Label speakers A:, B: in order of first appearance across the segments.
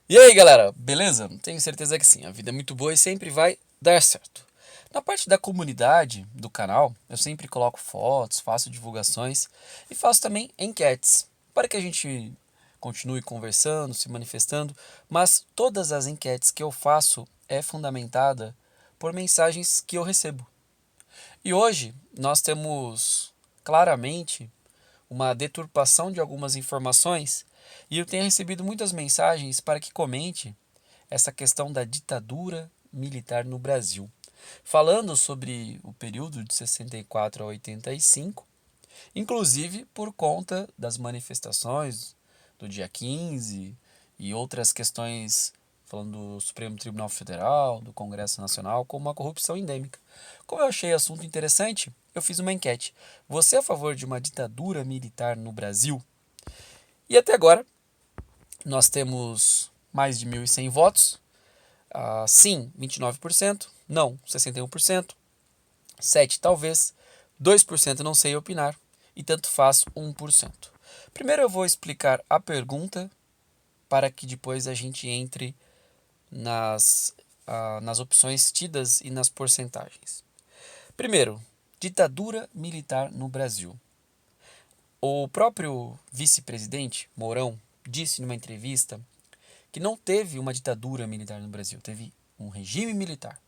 A: E aí, galera, beleza? Tenho certeza que sim, a vida é muito boa e sempre vai dar certo. Na parte da comunidade do canal, eu sempre coloco fotos, faço divulgações e faço também enquetes para que a gente continue conversando, se manifestando, mas todas as enquetes que eu faço é fundamentada por mensagens que eu recebo. E hoje nós temos claramente uma deturpação de algumas informações e eu tenho recebido muitas mensagens para que comente essa questão da ditadura militar no Brasil, falando sobre o período de 64 a 85, inclusive por conta das manifestações do dia 15 e outras questões falando do Supremo Tribunal Federal, do Congresso Nacional, como uma corrupção endêmica. Como eu achei assunto interessante, eu fiz uma enquete. Você é a favor de uma ditadura militar no Brasil? E até agora, nós temos mais de 1.100 votos. Sim, 29%. Não, 61%. 7% talvez. 2% não sei opinar. E tanto faz 1%. Primeiro eu vou explicar a pergunta para que depois a gente entre nas opções tidas e nas porcentagens. Primeiro, ditadura militar no Brasil. O próprio vice-presidente, Mourão, disse numa entrevista que não teve uma ditadura militar no Brasil, teve um regime militar.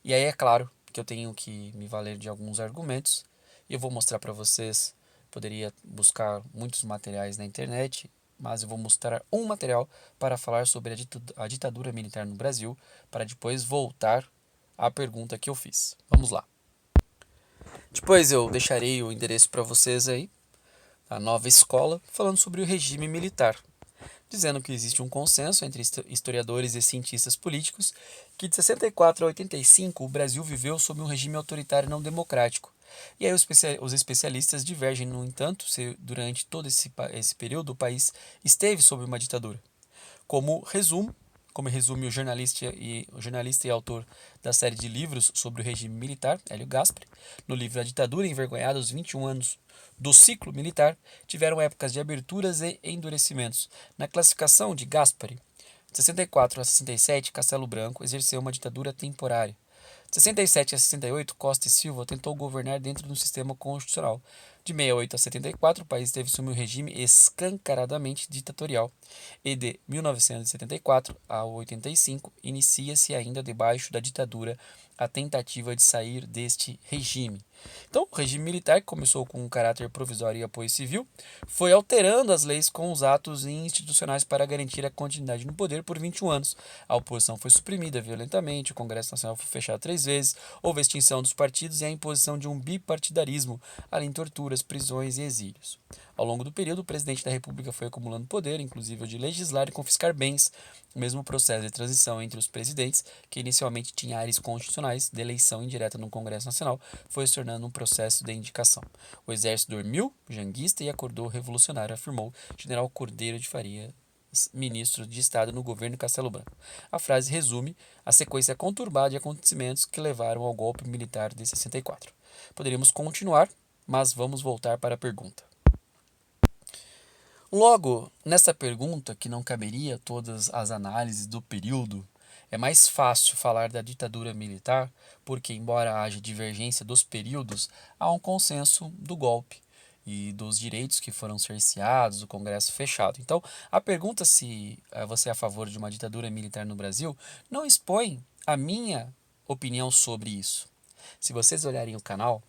A: E aí é claro que eu tenho que me valer de alguns argumentos e eu vou mostrar para vocês. Poderia buscar muitos materiais na internet, mas eu vou mostrar um material para falar sobre a ditadura militar no Brasil, para depois voltar à pergunta que eu fiz. Vamos lá. Depois eu deixarei o endereço para vocês aí, a nova escola, falando sobre o regime militar, dizendo que existe um consenso entre historiadores e cientistas políticos que de 64 a 85 o Brasil viveu sob um regime autoritário não democrático. E aí os especialistas divergem, no entanto, se durante todo esse período o país esteve sob uma ditadura. Como resumo, como resume o jornalista e autor da série de livros sobre o regime militar, Hélio Gaspari, no livro A Ditadura Envergonhada, os 21 anos do ciclo militar, tiveram épocas de aberturas e endurecimentos. Na classificação de Gaspari, de 64 a 67, Castelo Branco exerceu uma ditadura temporária. De 67 a 68, Costa e Silva tentou governar dentro de um sistema constitucional. De 68 a 74, o país teve sob um regime escancaradamente ditatorial. E de 1974 a 85, inicia-se ainda debaixo da ditadura a tentativa de sair deste regime. Então, o regime militar, que começou com um caráter provisório e apoio civil, foi alterando as leis com os atos institucionais para garantir a continuidade no poder por 21 anos. A oposição foi suprimida violentamente, o Congresso Nacional foi fechado 3 vezes, houve a extinção dos partidos e a imposição de um bipartidarismo, além de torturas, prisões e exílios. Ao longo do período, o presidente da República foi acumulando poder, inclusive o de legislar e confiscar bens. O mesmo processo de transição entre os presidentes, que inicialmente tinha áreas constitucionais de eleição indireta no Congresso Nacional, foi se tornando um processo de indicação. O exército dormiu, janguista, e acordou revolucionário, afirmou General Cordeiro de Faria, ministro de Estado no governo Castelo Branco. A frase resume a sequência conturbada de acontecimentos que levaram ao golpe militar de 64. Poderíamos continuar, mas vamos voltar para a pergunta. Logo, nessa pergunta, que não caberia todas as análises do período, é mais fácil falar da ditadura militar, porque, embora haja divergência dos períodos, há um consenso do golpe e dos direitos que foram cerceados, do Congresso fechado. Então, a pergunta se você é a favor de uma ditadura militar no Brasil não expõe a minha opinião sobre isso. Se vocês olharem o canal,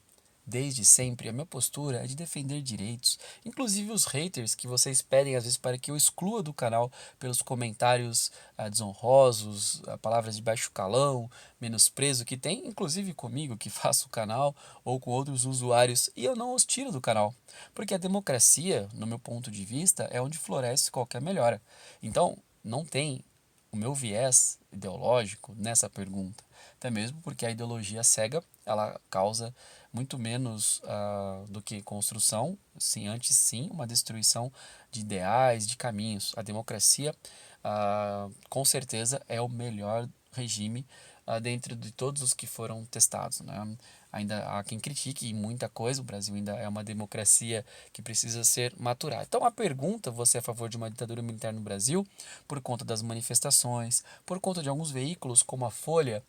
A: desde sempre, a minha postura é de defender direitos, inclusive os haters que vocês pedem às vezes para que eu exclua do canal pelos comentários desonrosos, palavras de baixo calão, menosprezo que tem, inclusive comigo que faço o canal ou com outros usuários, e eu não os tiro do canal, porque a democracia, no meu ponto de vista, é onde floresce qualquer melhora. Então, não tem o meu viés ideológico nessa pergunta, até mesmo porque a ideologia cega ela causa muito menos do que construção, sim, antes sim, uma destruição de ideais, de caminhos. A democracia, com certeza, é o melhor regime dentro de todos os que foram testados, né? ainda há quem critique muita coisa, o Brasil ainda é uma democracia que precisa ser maturada. Então a pergunta, você é a favor de uma ditadura militar no Brasil, por conta das manifestações, por conta de alguns veículos como a Folha,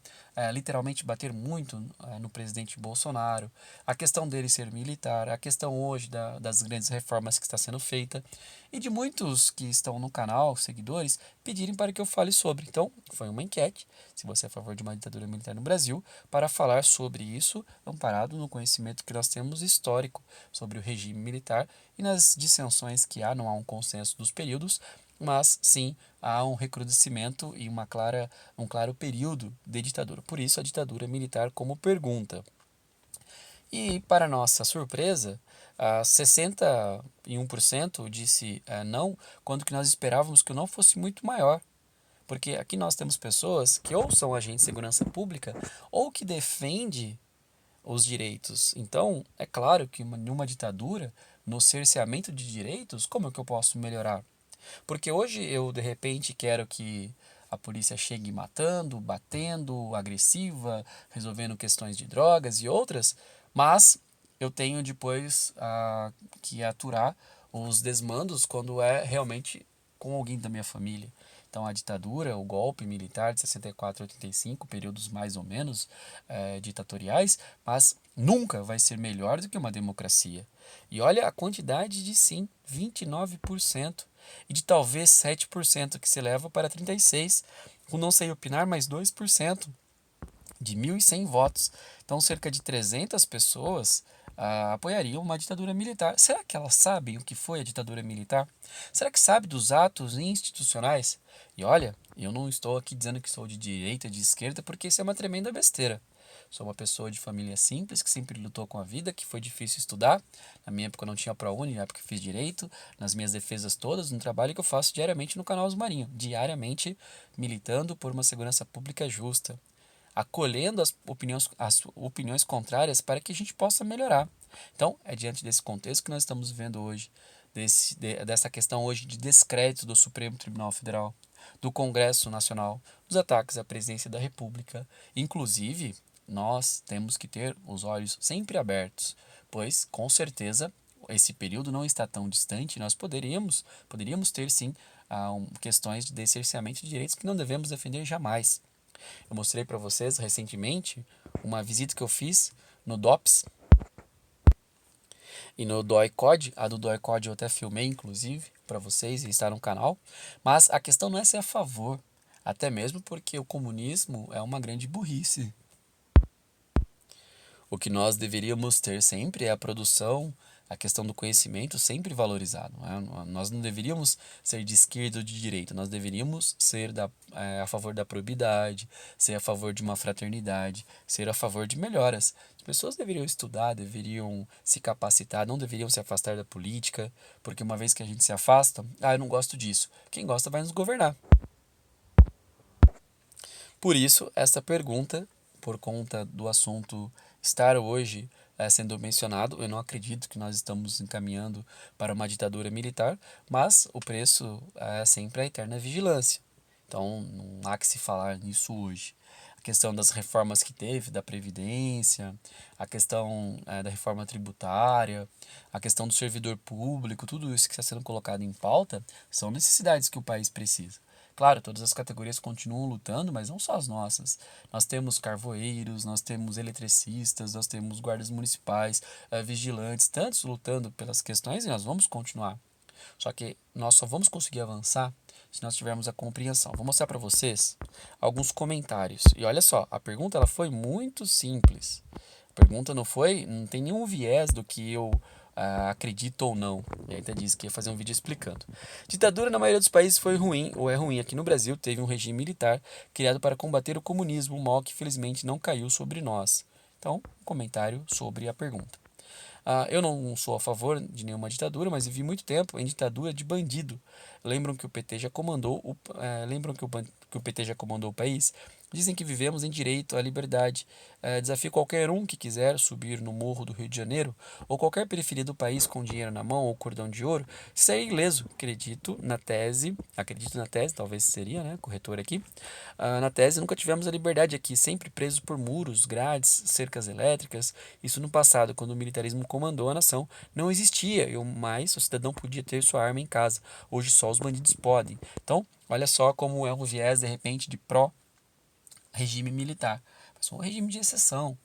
A: literalmente bater muito no presidente Bolsonaro, a questão dele ser militar, a questão hoje das grandes reformas que está sendo feita, e de muitos que estão no canal, seguidores, pedirem para que eu fale sobre. Então, foi uma enquete, se você é a favor de uma ditadura militar no Brasil, para falar sobre isso, amparado no conhecimento que nós temos histórico sobre o regime militar e nas dissensões que há, não há um consenso dos períodos, mas sim há um recrudescimento e um claro período de ditadura. Por isso, a ditadura militar como pergunta. E, para nossa surpresa, 61% disse não, quando que nós esperávamos que o não fosse muito maior. Porque aqui nós temos pessoas que ou são agentes de segurança pública ou que defendem os direitos. Então, é claro que numa ditadura, no cerceamento de direitos, como é que eu posso melhorar? Porque hoje eu, de repente, quero que a polícia chegue matando, batendo, agressiva, resolvendo questões de drogas e outras, mas eu tenho depois que aturar os desmandos quando é realmente com alguém da minha família. Então a ditadura, o golpe militar de 64 a 85, períodos mais ou menos ditatoriais, mas nunca vai ser melhor do que uma democracia. E olha a quantidade de sim, 29%, e de talvez 7% que se leva para 36%, com não sei opinar, mais 2% de 1.100 votos. Então, cerca de 300 pessoas apoiariam uma ditadura militar. Será que elas sabem o que foi a ditadura militar? Será que sabe dos atos institucionais? E olha, eu não estou aqui dizendo que sou de direita, de esquerda, porque isso é uma tremenda besteira. Sou uma pessoa de família simples, que sempre lutou com a vida, que foi difícil estudar. Na minha época eu não tinha ProUni, na época eu fiz direito, nas minhas defesas todas, no trabalho que eu faço diariamente no canal Os Marinho, diariamente militando por uma segurança pública justa, acolhendo as opiniões contrárias para que a gente possa melhorar. Então, é diante desse contexto que nós estamos vivendo hoje, dessa questão hoje de descrédito do Supremo Tribunal Federal, do Congresso Nacional, dos ataques à presidência da República. Inclusive, nós temos que ter os olhos sempre abertos, pois, com certeza, esse período não está tão distante, nós poderíamos ter sim questões de cerceamento de direitos que não devemos defender jamais. Eu mostrei para vocês recentemente uma visita que eu fiz no DOPS e no DOI-CODE. A do DOI-CODE eu até filmei, inclusive, para vocês e está no canal. Mas a questão não é ser a favor, até mesmo porque o comunismo é uma grande burrice. O que nós deveríamos ter sempre é a produção, a questão do conhecimento sempre valorizado. Nós não deveríamos ser de esquerda ou de direita, nós deveríamos ser a favor da probidade, ser a favor de uma fraternidade, ser a favor de melhoras. As pessoas deveriam estudar, deveriam se capacitar, não deveriam se afastar da política, porque uma vez que a gente se afasta, eu não gosto disso. Quem gosta vai nos governar. Por isso, esta pergunta, por conta do assunto estar hoje sendo mencionado, eu não acredito que nós estamos encaminhando para uma ditadura militar, mas o preço é sempre a eterna vigilância. Então, não há que se falar nisso hoje. A questão das reformas que teve, da Previdência, a questão da reforma tributária, a questão do servidor público, tudo isso que está sendo colocado em pauta, são necessidades que o país precisa. Claro, todas as categorias continuam lutando, mas não só as nossas. Nós temos carvoeiros, nós temos eletricistas, nós temos guardas municipais, vigilantes, tantos lutando pelas questões e nós vamos continuar. Só que nós só vamos conseguir avançar se nós tivermos a compreensão. Vou mostrar para vocês alguns comentários. E olha só, a pergunta ela foi muito simples. A pergunta não tem nenhum viés do que eu acredito ou não. E ainda disse que ia fazer um vídeo explicando. Ditadura na maioria dos países foi ruim ou é ruim. Aqui no Brasil teve um regime militar criado para combater o comunismo, um mal que felizmente não caiu sobre nós. Então, um comentário sobre a pergunta. Eu não sou a favor de nenhuma ditadura, mas vivi muito tempo em ditadura de bandido. Lembram que o PT já comandou o país? Dizem que vivemos em direito à liberdade. Desafio qualquer um que quiser subir no morro do Rio de Janeiro ou qualquer periferia do país com dinheiro na mão ou cordão de ouro, sair ileso. Acredito na tese, talvez seria, né, corretor aqui. Na tese, nunca tivemos a liberdade aqui, sempre presos por muros, grades, cercas elétricas. Isso no passado, quando o militarismo comandou a nação, não existia, mas o cidadão podia ter sua arma em casa. Hoje só os bandidos podem. Então, olha só como é um viés, de repente, de pró-regime militar. Mas foi um regime de exceção.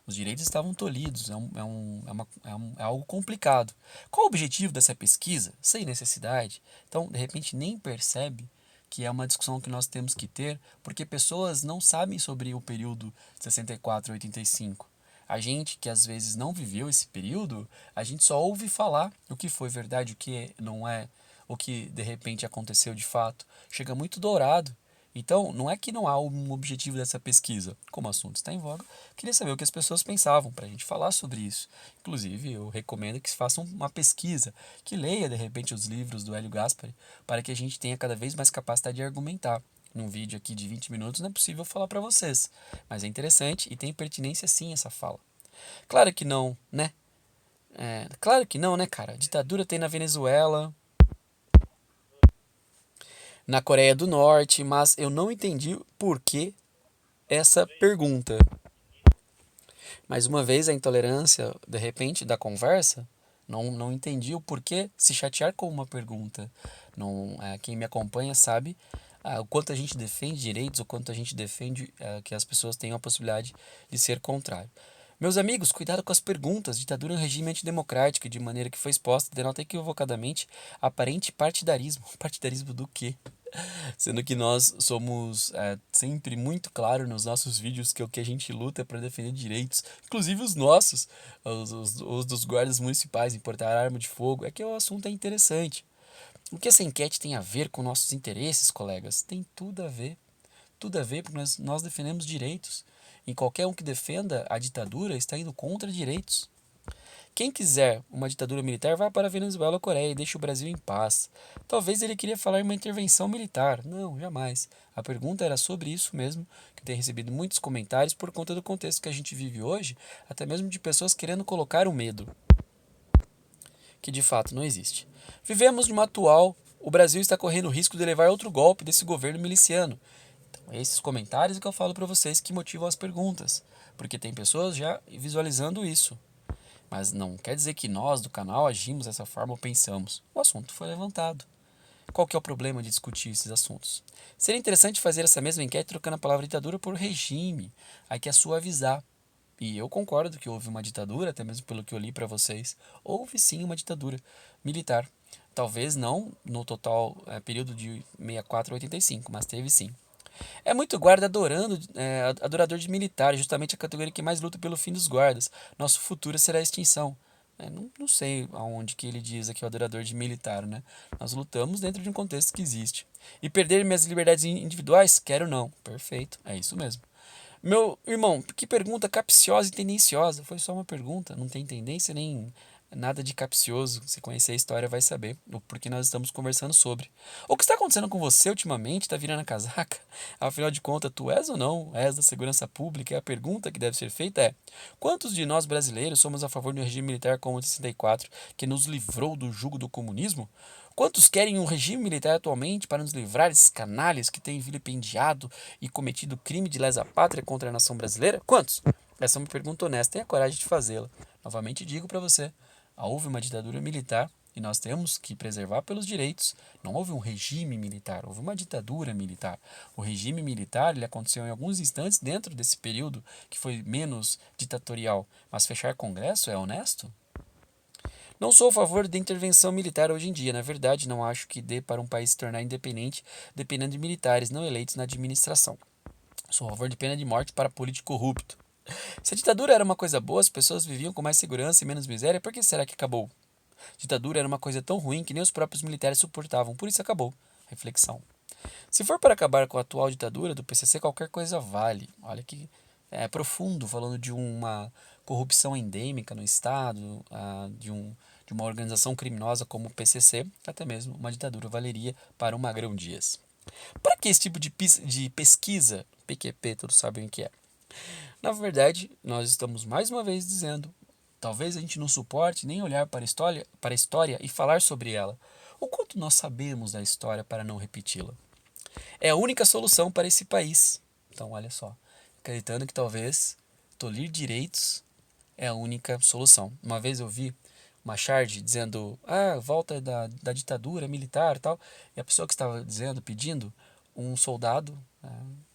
A: Os direitos estavam tolhidos, é algo complicado. Qual o objetivo dessa pesquisa? Sem necessidade. Então, de repente, nem percebe que é uma discussão que nós temos que ter, porque pessoas não sabem sobre o período 64 a 85. A gente que às vezes não viveu esse período, a gente só ouve falar o que foi verdade, o que não é, o que de repente aconteceu de fato. Chega muito dourado. Então, não é que não há um objetivo dessa pesquisa. Como o assunto está em voga, queria saber o que as pessoas pensavam para a gente falar sobre isso. Inclusive, eu recomendo que se faça uma pesquisa, que leia de repente os livros do Hélio Gaspari, para que a gente tenha cada vez mais capacidade de argumentar. Num vídeo aqui de 20 minutos não é possível falar para vocês, mas é interessante e tem pertinência sim essa fala. Claro que não, né? Claro que não, né, cara? Ditadura tem na Venezuela, na Coreia do Norte, mas eu não entendi por que essa pergunta. Mais uma vez, a intolerância, de repente, da conversa, não entendi o porquê se chatear com uma pergunta. Não, quem me acompanha sabe o quanto a gente defende direitos, o quanto a gente defende que as pessoas tenham a possibilidade de ser contrário. Meus amigos, cuidado com as perguntas. Ditadura é um regime antidemocrático, de maneira que foi exposta, denota equivocadamente aparente partidarismo. Partidarismo do quê? Sendo que nós somos sempre muito claro nos nossos vídeos que o que a gente luta é para defender direitos, inclusive os nossos, os dos guardas municipais, em portar arma de fogo. É que o assunto é interessante. O que essa enquete tem a ver com nossos interesses, colegas? Tem tudo a ver, porque nós defendemos direitos. E qualquer um que defenda a ditadura está indo contra direitos. Quem quiser uma ditadura militar, vá para a Venezuela ou Coreia e deixe o Brasil em paz. Talvez ele queria falar em uma intervenção militar. Não, jamais. A pergunta era sobre isso mesmo, que eu tenho recebido muitos comentários por conta do contexto que a gente vive hoje, até mesmo de pessoas querendo colocar o medo, que de fato não existe. Vivemos numa atual, o Brasil está correndo o risco de levar outro golpe desse governo miliciano. Então, esses comentários é que eu falo para vocês que motivam as perguntas, porque tem pessoas já visualizando isso. Mas não quer dizer que nós do canal agimos dessa forma ou pensamos. O assunto foi levantado. Qual que é o problema de discutir esses assuntos? Seria interessante fazer essa mesma enquete trocando a palavra ditadura por regime. Aí que é suavizar. E eu concordo que houve uma ditadura, até mesmo pelo que eu li para vocês. Houve sim uma ditadura militar. Talvez não no total período de 64 a 85, mas teve sim. É muito guarda adorador de militar, justamente a categoria que mais luta pelo fim dos guardas. Nosso futuro será a extinção. Não sei aonde que ele diz aqui o adorador de militar, né? Nós lutamos dentro de um contexto que existe. E perder minhas liberdades individuais? Quero não. Perfeito, é isso mesmo. Meu irmão, que pergunta capciosa e tendenciosa. Foi só uma pergunta, não tem tendência nem nada de capcioso. Se conhecer a história vai saber o porquê nós estamos conversando sobre. O que está acontecendo com você ultimamente? Está virando a casaca? Afinal de contas, tu és ou não? És da segurança pública? E a pergunta que deve ser feita é: quantos de nós brasileiros somos a favor de um regime militar como o de 64 que nos livrou do jugo do comunismo? Quantos querem um regime militar atualmente para nos livrar desses canalhas que têm vilipendiado e cometido crime de lesa pátria contra a nação brasileira? Quantos? Essa é uma pergunta honesta, tenha coragem de fazê-la. Novamente digo para você, houve uma ditadura militar e nós temos que preservar pelos direitos. Não houve um regime militar, houve uma ditadura militar. O regime militar ele aconteceu em alguns instantes dentro desse período que foi menos ditatorial. Mas fechar Congresso é honesto? Não sou a favor de intervenção militar hoje em dia. Na verdade, não acho que dê para um país se tornar independente dependendo de militares não eleitos na administração. Sou a favor de pena de morte para político corrupto. Se a ditadura era uma coisa boa, as pessoas viviam com mais segurança e menos miséria, por que será que acabou? Ditadura era uma coisa tão ruim que nem os próprios militares suportavam, por isso acabou. Reflexão. Se for para acabar com a atual ditadura do PCC, qualquer coisa vale. Olha que é profundo, falando de uma corrupção endêmica no Estado, de uma organização criminosa como o PCC, até mesmo uma ditadura valeria para o Magrão Dias. Para que esse tipo de pesquisa? PQP, todos sabem o que é. Na verdade, nós estamos mais uma vez dizendo, talvez a gente não suporte nem olhar para a história e falar sobre ela. O quanto nós sabemos da história para não repeti-la? É a única solução para esse país. Então, olha só, acreditando que talvez tolir direitos é a única solução. Uma vez eu vi uma charge dizendo, volta da ditadura militar e tal, e a pessoa que estava dizendo, pedindo, um soldado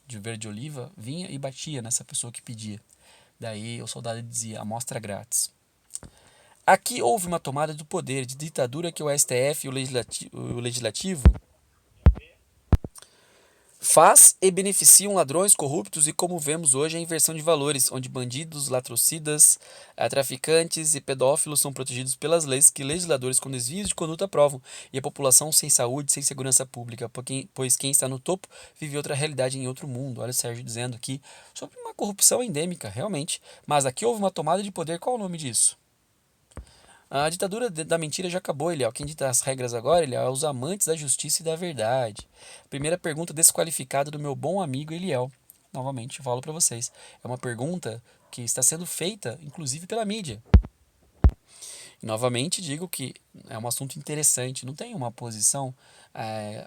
A: de verde oliva vinha e batia nessa pessoa que pedia. Daí o soldado dizia, amostra grátis. Aqui houve uma tomada do poder de ditadura que o STF e o legislativo faz e beneficiam ladrões corruptos e, como vemos hoje, a inversão de valores, onde bandidos, latrocidas, traficantes e pedófilos são protegidos pelas leis que legisladores com desvios de conduta aprovam, e a população sem saúde, sem segurança pública, pois quem está no topo vive outra realidade em outro mundo. Olha o Sérgio dizendo aqui sobre uma corrupção endêmica, realmente. Mas aqui houve uma tomada de poder, qual é o nome disso? A ditadura da mentira já acabou, Eliel. Quem dita as regras agora, Eliel, é os amantes da justiça e da verdade. Primeira pergunta desqualificada do meu bom amigo Eliel. Novamente, falo para vocês. É uma pergunta que está sendo feita, inclusive, pela mídia. E, novamente, digo que é um assunto interessante. Não tem uma posição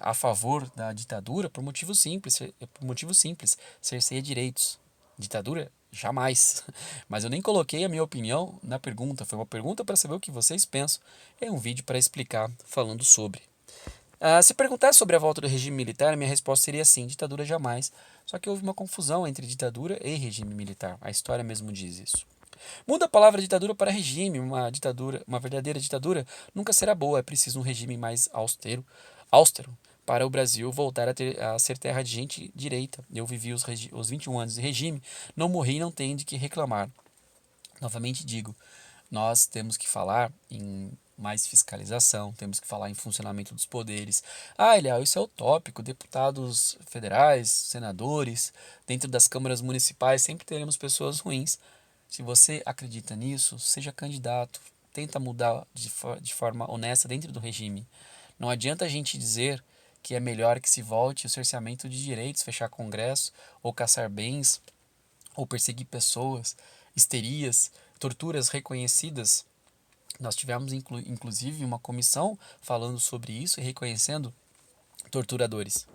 A: a favor da ditadura por motivo simples. Por motivo simples, cerceia direitos. Ditadura? Jamais. Mas eu nem coloquei a minha opinião na pergunta. Foi uma pergunta para saber o que vocês pensam. É um vídeo para explicar falando sobre. Se perguntar sobre a volta do regime militar, minha resposta seria sim, ditadura jamais. Só que houve uma confusão entre ditadura e regime militar. A história mesmo diz isso. Muda a palavra ditadura para regime. Uma verdadeira ditadura nunca será boa. É preciso um regime mais austero para o Brasil voltar a ser terra de gente direita. Eu vivi os 21 anos de regime, não morri e não tenho de que reclamar. Novamente digo, nós temos que falar em mais fiscalização, temos que falar em funcionamento dos poderes. Eliel, isso é utópico. Deputados federais, senadores, dentro das câmaras municipais, sempre teremos pessoas ruins. Se você acredita nisso, seja candidato. Tenta mudar de forma honesta dentro do regime. Não adianta a gente dizer que é melhor que se volte o cerceamento de direitos, fechar congresso, ou caçar bens, ou perseguir pessoas, histerias, torturas reconhecidas. Nós tivemos inclusive uma comissão falando sobre isso e reconhecendo torturadores.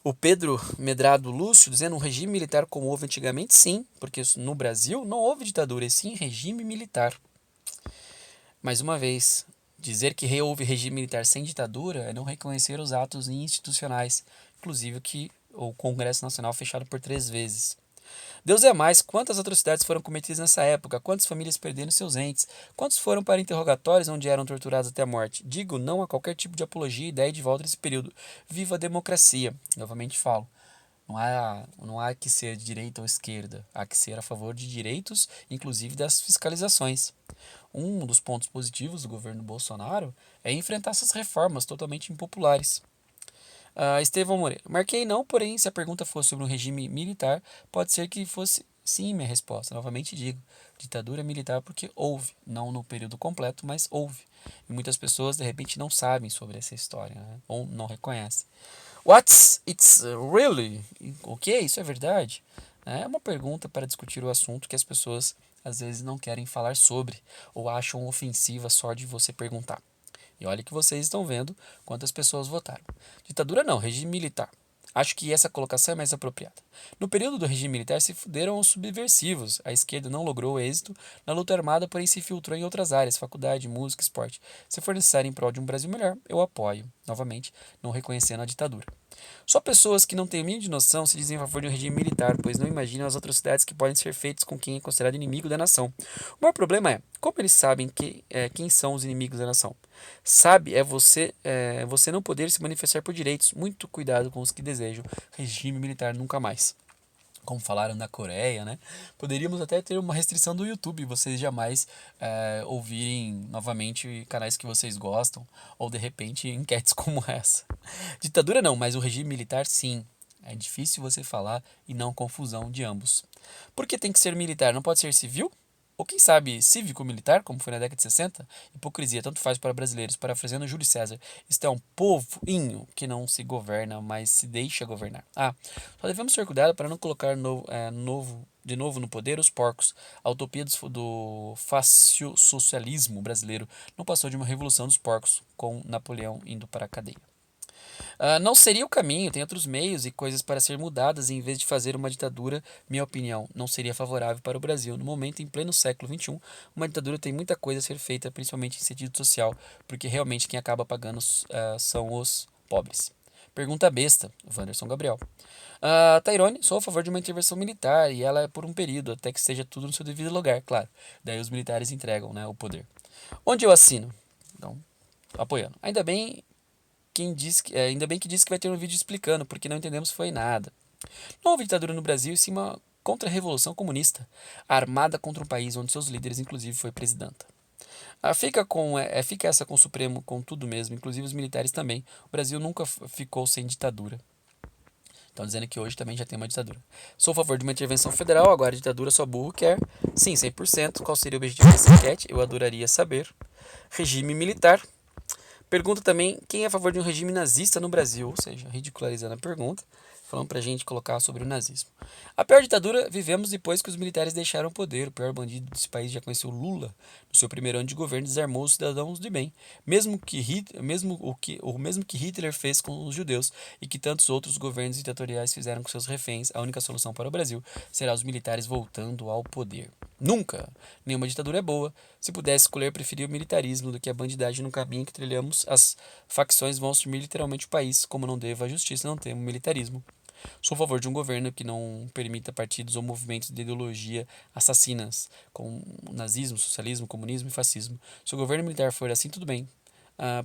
A: O Pedro Medrado Lúcio dizendo um regime militar como houve antigamente, sim, porque no Brasil não houve ditadura, e sim regime militar. Mais uma vez, dizer que houve regime militar sem ditadura é não reconhecer os atos institucionais, inclusive que o Congresso Nacional fechado por 3 vezes. Deus é mais, quantas atrocidades foram cometidas nessa época, quantas famílias perderam seus entes, quantos foram para interrogatórios onde eram torturados até a morte. Digo não a qualquer tipo de apologia e ideia de volta nesse período. Viva a democracia. Novamente falo. Não há que ser de direita ou esquerda, há que ser a favor de direitos, inclusive das fiscalizações. Um dos pontos positivos do governo Bolsonaro é enfrentar essas reformas totalmente impopulares. Estevão Moreira. Marquei não, porém, se a pergunta fosse sobre um regime militar, pode ser que fosse sim minha resposta. Novamente digo, ditadura militar porque houve, não no período completo, mas houve. E muitas pessoas, de repente, não sabem sobre essa história, né? Ou não reconhecem. It's really? O que? Isso é verdade? É uma pergunta para discutir o assunto que as pessoas às vezes não querem falar sobre ou acham ofensiva só de você perguntar. E olha que vocês estão vendo quantas pessoas votaram. Ditadura não, regime militar. Acho que essa colocação é mais apropriada. No período do regime militar se fuderam os subversivos. A esquerda não logrou êxito na luta armada, porém se infiltrou em outras áreas, faculdade, música, esporte. Se for necessário em prol de um Brasil melhor, eu apoio. Novamente, não reconhecendo a ditadura. Só pessoas que não têm o mínimo de noção se dizem a favor de um regime militar, pois não imaginam as atrocidades que podem ser feitas com quem é considerado inimigo da nação. O maior problema é, como eles sabem quem são os inimigos da nação? Sabe, você não poder se manifestar por direitos. Muito cuidado com os que desejam regime militar nunca mais. Como falaram na Coreia, né? Poderíamos até ter uma restrição do YouTube, vocês jamais ouvirem novamente canais que vocês gostam, ou de repente enquetes como essa. Ditadura não, mas o regime militar sim. É difícil você falar e não confusão de ambos. Por que tem que ser militar? Não pode ser civil? Ou quem sabe cívico-militar, como foi na década de 60? Hipocrisia, tanto faz para brasileiros. Parafraseando Júlio César, isto é um povinho que não se governa, mas se deixa governar. Só devemos ter cuidado para não colocar de novo no poder os porcos. A utopia do fascio-socialismo brasileiro não passou de uma revolução dos porcos, com Napoleão indo para a cadeia. Não seria o caminho, tem outros meios e coisas para ser mudadas em vez de fazer uma ditadura, minha opinião, não seria favorável para o Brasil. No momento, em pleno século XXI, uma ditadura tem muita coisa a ser feita, principalmente em sentido social, porque realmente quem acaba pagando são os pobres. Pergunta besta, Wanderson Gabriel. Tairone, sou a favor de uma intervenção militar e ela é por um período, até que esteja tudo no seu devido lugar, claro. Daí os militares entregam, né, o poder. Onde eu assino? Então, apoiando. Ainda bem que disse que vai ter um vídeo explicando, porque não entendemos foi nada. Não houve ditadura no Brasil, e sim uma contra-revolução comunista, armada contra um país onde seus líderes, inclusive, foi presidenta. Fica essa com o Supremo, com tudo mesmo, inclusive os militares também. O Brasil nunca ficou sem ditadura. Estão dizendo que hoje também já tem uma ditadura. Sou a favor de uma intervenção federal, agora a ditadura só burro quer. Sim, 100%. Qual seria o objetivo dessa enquete? Eu adoraria saber. Regime militar. Pergunta também quem é a favor de um regime nazista no Brasil, ou seja, ridicularizando a pergunta, falando pra gente colocar sobre o nazismo. A pior ditadura vivemos depois que os militares deixaram o poder. O pior bandido desse país já conheceu Lula. No seu primeiro ano de governo, desarmou os cidadãos de bem, mesmo que Hitler fez com os judeus e que tantos outros governos ditatoriais fizeram com seus reféns. A única solução para o Brasil será os militares voltando ao poder. Nunca! Nenhuma ditadura é boa. Se pudesse escolher, preferia o militarismo do que a bandidagem no caminho que trilhamos. As facções vão assumir literalmente o país, como não deva a justiça não temo militarismo. Sou a favor de um governo que não permita partidos ou movimentos de ideologia assassinas, como nazismo, socialismo, comunismo e fascismo. Se o governo militar for assim, tudo bem.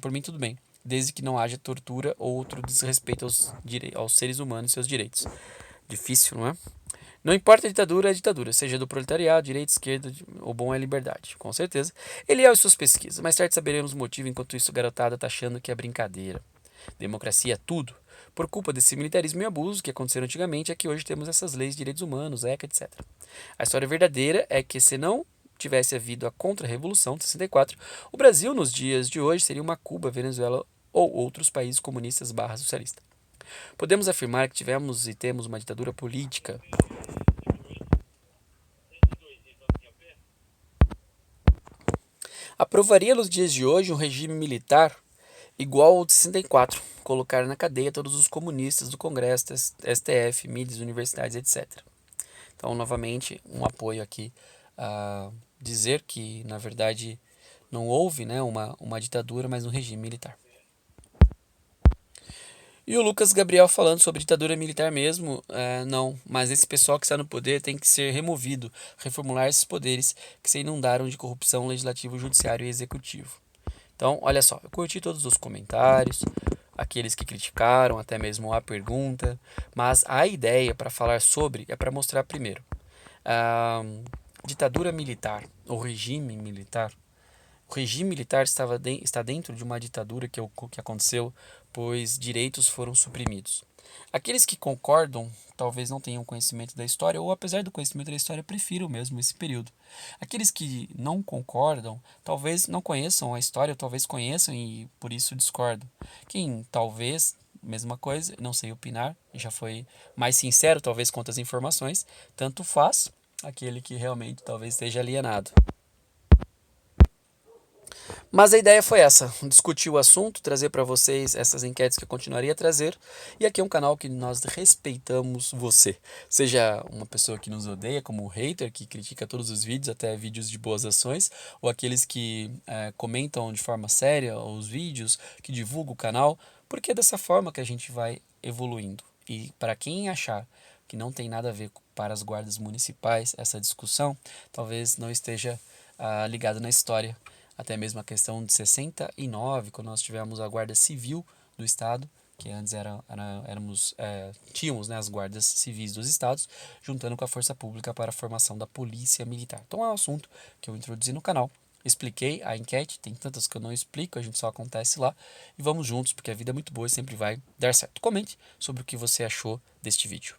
A: Por mim, tudo bem. Desde que não haja tortura ou outro desrespeito aos seres humanos e seus direitos. Difícil, não é? Não importa a ditadura, é ditadura, seja do proletariado, direita, esquerda, o bom é a liberdade, com certeza. Ele é as suas pesquisas, mais tarde saberemos o motivo, enquanto isso a garotada tá achando que é brincadeira. Democracia é tudo. Por culpa desse militarismo e abuso que aconteceram antigamente, é que hoje temos essas leis de direitos humanos, ECA, etc. A história verdadeira é que se não tivesse havido a contra-revolução de 64, o Brasil nos dias de hoje seria uma Cuba, Venezuela ou outros países comunistas barra socialistas. Podemos afirmar que tivemos e temos uma ditadura política. Aprovaria nos dias de hoje um regime militar igual ao de 64, colocar na cadeia todos os comunistas do Congresso, STF, mídias, universidades, etc. Então, novamente, um apoio aqui a dizer que, na verdade, não houve, né, uma ditadura, mas um regime militar. E o Lucas Gabriel falando sobre ditadura militar mesmo, não, mas esse pessoal que está no poder tem que ser removido, reformular esses poderes que se inundaram de corrupção legislativo, judiciário e executivo. Então, olha só, eu curti todos os comentários, aqueles que criticaram, até mesmo a pergunta, mas a ideia para falar sobre é para mostrar primeiro, a ditadura militar, o regime militar. O regime militar está dentro de uma ditadura que aconteceu, pois direitos foram suprimidos. Aqueles que concordam talvez não tenham conhecimento da história, ou apesar do conhecimento da história, prefiram mesmo esse período. Aqueles que não concordam talvez não conheçam a história, ou talvez conheçam e por isso discordam. Quem talvez, mesma coisa, não sei opinar, já foi mais sincero talvez quanto às informações, tanto faz aquele que realmente talvez esteja alienado. Mas a ideia foi essa, discutir o assunto, trazer para vocês essas enquetes que eu continuaria a trazer. E aqui é um canal que nós respeitamos você. Seja uma pessoa que nos odeia, como o hater, que critica todos os vídeos, até vídeos de boas ações, ou aqueles que comentam de forma séria os vídeos, que divulgam o canal, porque é dessa forma que a gente vai evoluindo. E para quem achar que não tem nada a ver para as guardas municipais essa discussão, talvez não esteja ligado na história. Até mesmo a questão de 69, quando nós tivemos a Guarda Civil do Estado, que antes tínhamos, né, as guardas civis dos estados, juntando com a força pública para a formação da polícia militar. Então é um assunto que eu introduzi no canal, expliquei a enquete, tem tantas que eu não explico, a gente só acontece lá, e vamos juntos, porque a vida é muito boa e sempre vai dar certo. Comente sobre o que você achou deste vídeo.